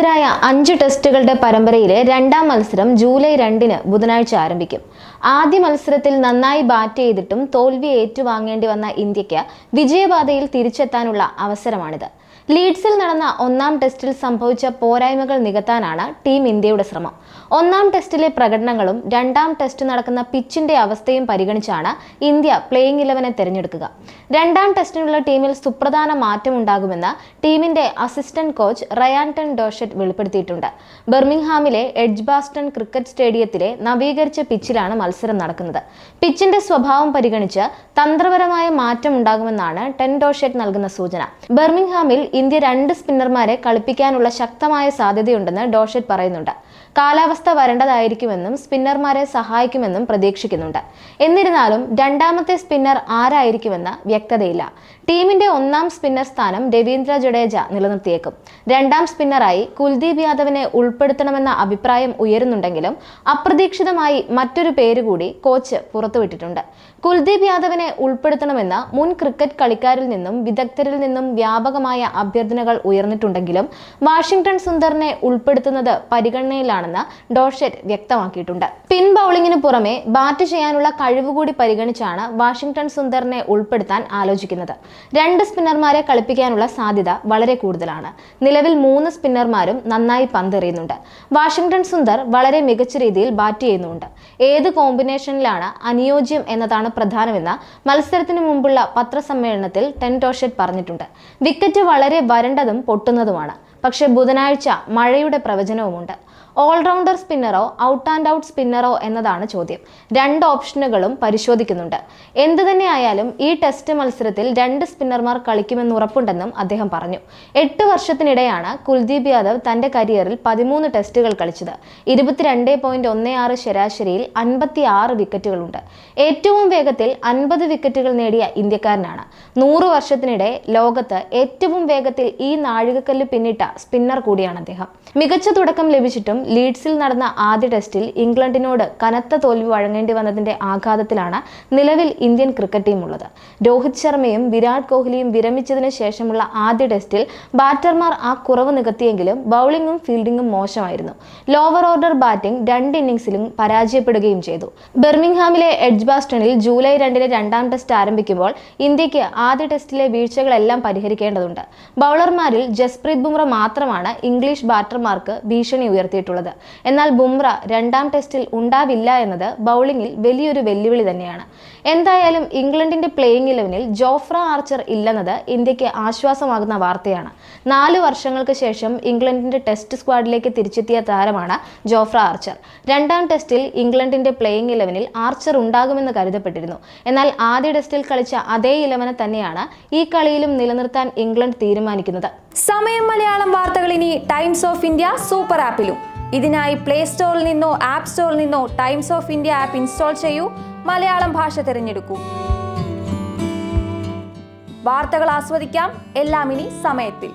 ഇന്ത്യക്കെതിരായ 5 ടെസ്റ്റുകളുടെ പരമ്പരയിലെ രണ്ടാം മത്സരം ജൂലൈ 2-ന് ബുധനാഴ്ച ആരംഭിക്കും. ആദ്യ മത്സരത്തിൽ നന്നായി ബാറ്റ് ചെയ്തിട്ടും തോൽവി ഏറ്റുവാങ്ങേണ്ടി വന്ന ഇന്ത്യക്ക് വിജയപാതയിൽ തിരിച്ചെത്താനുള്ള അവസരമാണിത്. ലീഡ്സിൽ നടന്ന ഒന്നാം ടെസ്റ്റിൽ സംഭവിച്ച പോരായ്മകൾ നികത്താനാണ് ടീം ഇന്ത്യയുടെ ശ്രമം. ഒന്നാം ടെസ്റ്റിലെ പ്രകടനങ്ങളും രണ്ടാം ടെസ്റ്റ് നടക്കുന്ന പിച്ചിന്റെ അവസ്ഥയും പരിഗണിച്ചാണ് ഇന്ത്യ പ്ലേയിങ് 11 തിരഞ്ഞെടുക്കുക. രണ്ടാം ടെസ്റ്റിനുള്ള ടീമിൽ സുപ്രധാന മാറ്റമുണ്ടാകുമെന്ന് ടീമിന്റെ assistant coach Ryan ten Doeschate വെളിപ്പെടുത്തിയിട്ടുണ്ട്. ബർമിംഗ്ഹാമിലെ എഡ്ജ്ബാസ്റ്റൺ ക്രിക്കറ്റ് സ്റ്റേഡിയത്തിലെ നവീകരിച്ച പിച്ചിലാണ് മത്സരം നടക്കുന്നത്. പിച്ചിന്റെ സ്വഭാവം പരിഗണിച്ച് തന്ത്രപരമായ മാറ്റമുണ്ടാകുമെന്നാണ് ടെൻ ഡോഷറ്റ് നൽകുന്ന സൂചന. ബർമിംഗ്ഹാമിൽ ഇന്ത്യ 2 സ്പിന്നർമാരെ കളിപ്പിക്കാനുള്ള ശക്തമായ സാധ്യതയുണ്ടെന്ന് ഡോഷറ്റ് പറയുന്നുണ്ട്. കാലാവസ്ഥ വരണ്ടതായിരിക്കുമെന്നും സ്പിന്നർമാരെ സഹായിക്കുമെന്നും പ്രതീക്ഷിക്കുന്നുണ്ട്. എന്നിരുന്നാലും രണ്ടാമത്തെ സ്പിന്നർ ആരായിരിക്കുമെന്ന് വ്യക്തതയില്ല. ടീമിന്റെ ഒന്നാം സ്പിന്നർ സ്ഥാനം രവീന്ദ്ര ജഡേജ നിലനിർത്തിയേക്കും. രണ്ടാം സ്പിന്നറായി കുൽദീപ് യാദവിനെ ഉൾപ്പെടുത്തണമെന്ന അഭിപ്രായം ഉയരുന്നുണ്ടെങ്കിലും അപ്രതീക്ഷിതമായി മറ്റൊരു പേര് കൂടി കോച്ച് പുറത്തുവിട്ടിട്ടുണ്ട്. കുൽദീപ് യാദവിനെ ഉൾപ്പെടുത്തണമെന്ന് മുൻ ക്രിക്കറ്റ് കളിക്കാരിൽ നിന്നും വിദഗ്ധരിൽ നിന്നും വ്യാപകമായ അഭ്യർത്ഥനകൾ ഉയർന്നിട്ടുണ്ടെങ്കിലും വാഷിംഗ്ടൺ സുന്ദറിനെ ഉൾപ്പെടുത്തുന്നത് പരിഗണനയിലാണെന്ന് ഡോഷറ്റ് വ്യക്തമാക്കിയിട്ടുണ്ട്. സ്പിൻ ബൗളിംഗിന് പുറമെ ബാറ്റ് ചെയ്യാനുള്ള കഴിവുകൂടി പരിഗണിച്ചാണ് വാഷിംഗ്ടൺ സുന്ദറിനെ ഉൾപ്പെടുത്താൻ ആലോചിക്കുന്നത്. 2 സ്പിന്നർമാരെ കളിപ്പിക്കാനുള്ള സാധ്യത വളരെ കൂടുതലാണ്. നിലവിൽ 3 സ്പിന്നർമാരും നന്നായി പന്തെറിയുന്നുണ്ട്. വാഷിംഗ്ടൺ സുന്ദർ വളരെ മികച്ച രീതിയിൽ ബാറ്റ് ചെയ്യുന്നുണ്ട്. ഏത് കോമ്പിനേഷനിലാണ് അനുയോജ്യം എന്നതാണ് പ്രധാനമെന്ന് മത്സരത്തിന് മുമ്പുള്ള പത്രസമ്മേളനത്തിൽ ടെൻ ഡോഷറ്റ് പറഞ്ഞിട്ടുണ്ട്. വിക്കറ്റ് വളരെ വരണ്ടതും പൊട്ടുന്നതുമാണ്. പക്ഷേ ബുധനാഴ്ച മഴയുടെ പ്രവചനവുമുണ്ട്. ഓൾറൗണ്ടർ സ്പിന്നറോ ഔട്ട് ആൻഡ് ഔട്ട് സ്പിന്നറോ എന്നതാണ് ചോദ്യം. 2 ഓപ്ഷനുകളും പരിശോധിക്കുന്നുണ്ട്. എന്തുതന്നെയായാലും ഈ ടെസ്റ്റ് മത്സരത്തിൽ 2 സ്പിന്നർമാർ കളിക്കുമെന്ന് ഉറപ്പുണ്ടെന്നും അദ്ദേഹം പറഞ്ഞു. 8 വർഷത്തിനിടെയാണ് കുൽദീപ് യാദവ് തന്റെ കരിയറിൽ 13 ടെസ്റ്റുകൾ കളിച്ചത്. 22.16 ശരാശരിയിൽ 56 വിക്കറ്റുകളുണ്ട്. ഏറ്റവും വേഗത്തിൽ 50 വിക്കറ്റുകൾ നേടിയ ഇന്ത്യക്കാരനാണ്. 100 വർഷത്തിനിടെ ലോകത്ത് ഏറ്റവും വേഗത്തിൽ ഈ നാഴികക്കല്ല് പിന്നിട്ട സ്പിന്നർ കൂടിയാണ് അദ്ദേഹം. മികച്ച തുടക്കം ലഭിച്ചിട്ടും ലീഡ്സിൽ നടന്ന ആദ്യ ടെസ്റ്റിൽ ഇംഗ്ലണ്ടിനോട് കനത്ത തോൽവി വഴങ്ങേണ്ടി വന്നതിന്റെ ആഘാതത്തിലാണ് നിലവിൽ ഇന്ത്യൻ ക്രിക്കറ്റ് ടീം ഉള്ളത്. രോഹിത് ശർമ്മയും വിരാട് കോഹ്ലിയും വിരമിച്ചതിന് ശേഷമുള്ള ആദ്യ ടെസ്റ്റിൽ ബാറ്റർമാർ ആ കുറവ് നികത്തിയെങ്കിലും ബൗളിംഗും ഫീൽഡിംഗും മോശമായിരുന്നു. ലോവർ ഓർഡർ ബാറ്റിംഗ് 2 ഇന്നിംഗ്സിലും പരാജയപ്പെടുകയും ചെയ്തു. ബർമിംഗ്ഹാമിലെ എഡ്ജ്ബാസ്റ്റണിൽ ജൂലൈ 2-ന് രണ്ടാം ടെസ്റ്റ് ആരംഭിക്കുമ്പോൾ ഇന്ത്യക്ക് ആദ്യ ടെസ്റ്റിലെ വീഴ്ചകളെല്ലാം പരിഹരിക്കേണ്ടതുണ്ട്. ബൗളർമാരിൽ ജസ്പ്രീത് ബുംറ മാത്രമാണ് ഇംഗ്ലീഷ് ബാറ്റർമാർക്ക് ഭീഷണി ഉയർത്തിയിട്ടുള്ളത്. എന്നാൽ ബുംറ രണ്ടാം ടെസ്റ്റിൽ ഉണ്ടാവില്ല എന്നത് ബൗളിംഗിൽ വലിയൊരു വെല്ലുവിളി തന്നെയാണ്. എന്തായാലും ഇംഗ്ലണ്ടിന്റെ പ്ലേയിങ് 11-ൽ ജോഫ്ര ആർച്ചർ ഇല്ലെന്നത് ഇന്ത്യക്ക് ആശ്വാസമാകുന്ന വാർത്തയാണ്. 4 വർഷങ്ങൾക്ക് ശേഷം ഇംഗ്ലണ്ടിന്റെ ടെസ്റ്റ് സ്ക്വാഡിലേക്ക് തിരിച്ചെത്തിയ താരമാണ് ജോഫ്ര ആർച്ചർ. രണ്ടാം ടെസ്റ്റിൽ ഇംഗ്ലണ്ടിന്റെ പ്ലേയിങ് 11-ൽ ആർച്ചർ ഉണ്ടാകുമെന്ന് കരുതപ്പെട്ടിരുന്നു. എന്നാൽ ആദ്യ ടെസ്റ്റിൽ കളിച്ച അതേ 11 തന്നെയാണ് ഈ കളിയിലും നിലനിർത്താൻ ഇംഗ്ലണ്ട് തീരുമാനിക്കുന്നത്. സമയം മലയാളം വാർത്തകൾ ഇനി ടൈംസ് ഓഫ് ഇന്ത്യ സൂപ്പർ ആപ്പിലും. ഇതിനായി പ്ലേ സ്റ്റോറിൽ നിന്നോ ആപ്പ് സ്റ്റോറിൽ നിന്നോ times of India app install ചെയ്യൂ. മലയാളം ഭാഷ തിരഞ്ഞെടുക്കൂ. വാർത്തകൾ ആസ്വദിക്കാം. എല്ലാം ഇനി സമയത്തിൽ.